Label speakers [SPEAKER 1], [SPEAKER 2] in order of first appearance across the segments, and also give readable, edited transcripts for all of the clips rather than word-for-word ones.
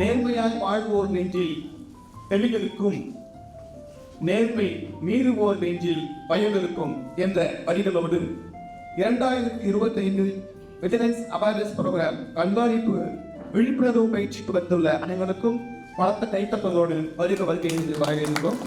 [SPEAKER 1] நேர்மையாய் வாழ்வோர் நெஞ்சில் தெளிகளுக்கும் நேர்மை மீறுவோர் நெஞ்சில் பயங்களுக்கும் என்ற வரிகளோடு 2025 விஜிலன்ஸ் அவேர்னஸ் ப்ரோக்ராம் கண்காணிப்பு விழிப்புணர்வு பயிற்சிக்கு வந்துள்ள அனைவருக்கும் பலத்த கைத்தட்டலோடு வருகை என்று வரவேற்கிறோம்.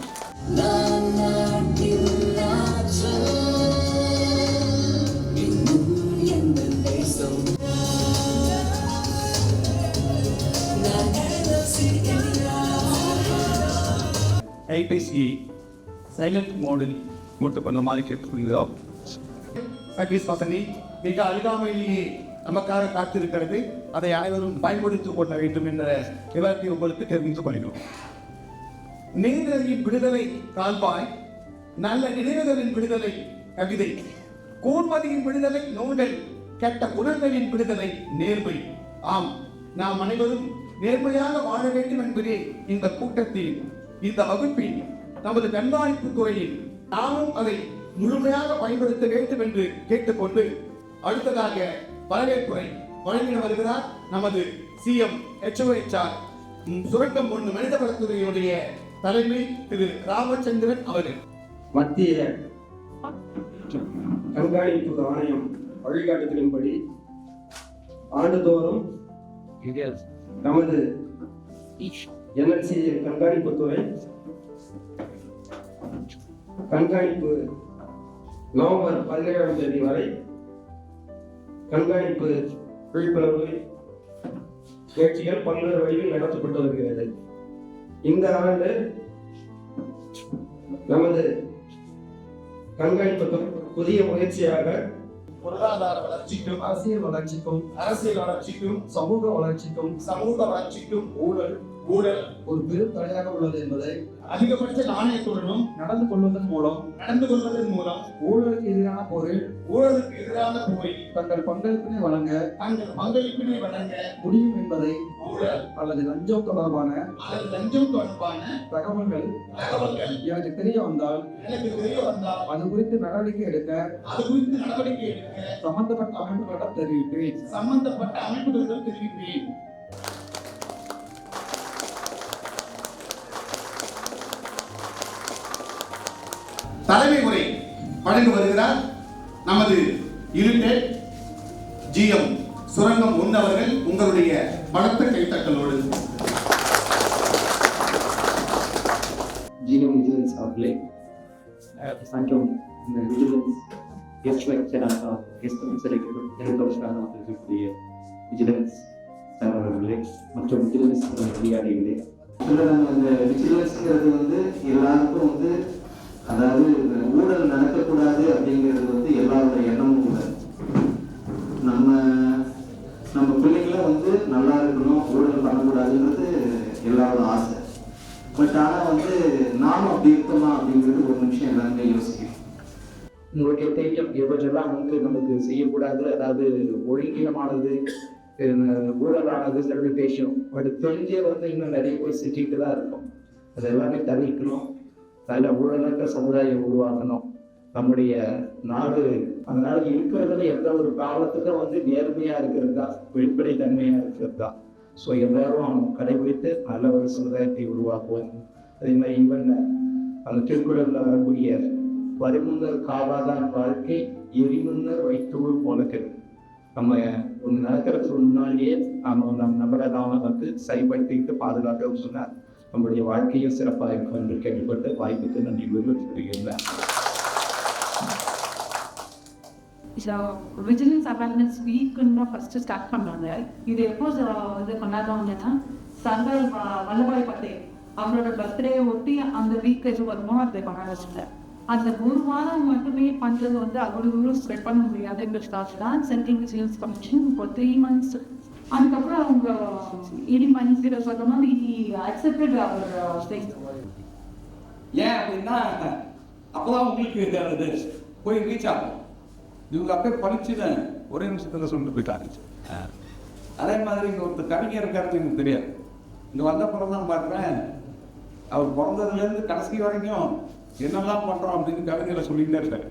[SPEAKER 1] ஐபிசி சைலண்ட் மோடில் மூட்டு பண்ண மாதிரி கேட்டுக்கொள்கிறோம். சர்வீஸ் வசதி மிக அருகாமையிலேயே நமக்காக காத்திருக்கிறது. அதை அனைவரும் பயன்படுத்திக் கொள்ள வேண்டும் என்ற விவரத்தை உங்களுக்கு தெரிவித்துக் கொள்கிறோம். நீதியின் விடுதலை கால்பாய், நல்ல நினைவுகளின் விடுதலை கவிதை, கூர்மதியின் விடுதலை நூல்கள், கெட்ட குணங்களின் விடுதலை நேர்மை. ஆம், நாம் அனைவரும் நேர்மையாக வாழ வேண்டும் என்பதே இந்த கூட்டத்தில், இந்த வகுப்பில், நமது கண்காணிப்பு துறையில் நாமும் அதை முழுமையாக பயன்படுத்த வேண்டும் என்று கேட்டுக்கொண்டு அடுத்ததாக வரவேற்புரை வழங்கிட வருகிறார் நமது சிஎம் HOHR சுரங்கம் 1 மனிதவளத்துறையுடைய தலைமை திரு ராமச்சந்திரன் அவர்கள்.
[SPEAKER 2] மத்திய கண்காணிப்பு ஆணையம் வழிகாட்டுதலின்படி ஆண்டுதோறும் நமது NLC கண்காணிப்புத்துறை கண்காணிப்பு நவம்பர் 17ஆம் தேதி வரை கண்காணிப்பு விழிப்புணர்வு நிகழ்ச்சிகள் பல்வேறு வழியில் நடத்தப்பட்டு வருகிறது. இந்த ஆண்டு நமது கண்காணிப்பு புதிய முயற்சியாக
[SPEAKER 1] பொருளாதார வளர்ச்சிக்கும்
[SPEAKER 2] அரசியல் வளர்ச்சிக்கும் சமூக வளர்ச்சிக்கும் ஊழல் ஒரு பெரும் தடையாக உள்ளது என்பதை
[SPEAKER 1] அதிகபட்ச நாணயத்துடனும்
[SPEAKER 2] நடந்து கொள்வதன் மூலம் ஊழலுக்கு எதிரான போரில் தங்கள் பங்களிப்பினை வழங்க முடியும் என்பதை
[SPEAKER 1] ஊழல்
[SPEAKER 2] அல்லது லஞ்சம் தொடர்பான தகவல்கள் எனக்கு தெரிய வந்தால் அது குறித்து நடவடிக்கை எடுக்க சம்பந்தப்பட்ட அமைப்புகளிடம் தெரிவிப்பேன்.
[SPEAKER 1] தலைமை உரை வழங்கி வருகிறார் நமது யூனிடெட் GM சுரங்கம் 1 அவர்கள். உங்களுடைய பலத்த கைத்தட்டலோடு.
[SPEAKER 3] GM விஜிலன்ஸ் அவர்களே, மற்றும் இந்த விஜிலன்ஸ் விஜிலன்ஸ் அவர்களே மற்றும் விஜிலன்ஸ் அதிகாரிகளே,
[SPEAKER 4] இந்த விஜிலன்ஸ்ங்கிறது எல்லாருக்கும் அதாவது ஊழல் நடக்கக்கூடாது அப்படிங்கிறது எல்லாரோட எண்ணமும் கூட. நம்ம பிள்ளைங்கள நல்லா இருக்கணும், ஊழல் பண்ணக்கூடாதுங்கிறது எல்லாரோட ஆசை. பட் ஆனால் நானும் அப்படி இருக்கோமா அப்படிங்கிறது ஒரு நிமிஷம் எல்லாருமே யோசிக்கணும்.
[SPEAKER 3] உங்களுடைய தேட்டம் எவற்றெல்லாம் நமக்கு செய்யக்கூடாது, அதாவது ஒழுங்கீனமானது, ஊழலானது சில பேசும். பட் தெரிஞ்சே இன்னும் நிறைய போய் செஞ்சுட்டு தான் இருக்கும். அது எல்லாமே தவிர்க்கணும். அதில் ஊழலற்ற சமுதாயம் உருவாக்கணும். நம்முடைய நாடு அந்த நாடு இருக்கிறதுல எந்த ஒரு காலத்துக்கும் நேர்மையாக இருக்கிறது தான், வெளிப்படை தன்மையாக இருக்கிறது தான். ஸோ எல்லாரும் கடைபிடித்து நல்ல ஒரு சமுதாயத்தை உருவாக்குவோம். அதே மாதிரி அந்த திருக்குறளில் வரக்கூடிய வரிமுன்னர் காவாதான் வாழ்க்கை எரிமுன்னர் வைத்தூர் போலக்கு. நம்ம ஒன்று நடக்கிறதுக்கு முன்னாடியே நம்மளை நாம் சரிப்படுத்திட்டு பாதுகாக்கவும் சொன்னார். நம்முடைய வாழ்க்கையும் சிறப்பாக இருக்கும் என்று கேள்விப்பட்டு வாய்ப்புக்கு நன்றி விரும்புகிறேன்.
[SPEAKER 5] விஜிலன்ஸ் அவேர்னஸ் வீக்குன்னு ஃபர்ஸ்ட் ஸ்டார்ட் பண்ணாங்க. இது எப்போ கொண்டாடுவாங்கன்னா சர்தார் வல்லபாய் பட்டேல் அவரோட பர்த்டே ஒட்டி அந்த வீக் எது வருமோ அதை கொண்டாடுறாங்க. அந்த ஒரு வாரம் மட்டுமே பண்ணுறது அவ்வளோ ஸ்ப்ரெட் பண்ண முடியாதுங்கிறதுக்காக தான் சென்ட்ரல் விஜிலன்ஸ் கமிஷன் இப்போ 3 months அதுக்கப்புறம் அவங்க இனி மனித சொல்ற மாதிரி அக்செப்டட் அவர் ஸ்டேட்.
[SPEAKER 6] ஏன் அப்படின்னா அப்போதான் உங்களுக்கு போய் ரீச் ஆகும். இவங்க அப்படியே படிச்சுன்னு ஒரே நிமிஷத்துல சொல்லிட்டு போயிட்டாங்க. அதே மாதிரி இங்கே ஒருத்தர் கவிஞர் இருக்காருன்னு எனக்கு தெரியாது. இங்கே வந்த பிறகு தான் பார்க்குறேன், அவர் பிறந்ததுலேருந்து கடைசி வரைக்கும் என்னெல்லாம் பண்ணுறோம் அப்படின்னு கவிஞரை சொல்லிக்கிட்டே இருக்காரு.